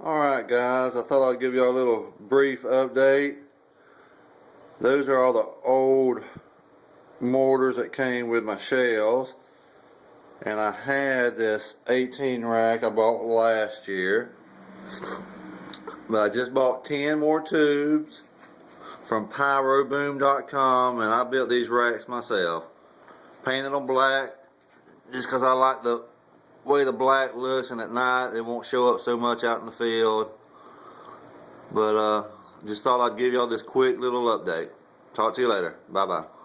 Alright guys, I thought I'd give you a little brief update. Those are all the old mortars that came with my shells. And I had this 18 rack I bought last year. But I just bought 10 more tubes from pyroboom.com, and I built these racks myself. Painted them black just because I like the way the black looks, and at night it won't show up so much out in the field. But just thought I'd give y'all this quick little update. Talk to you later. Bye bye.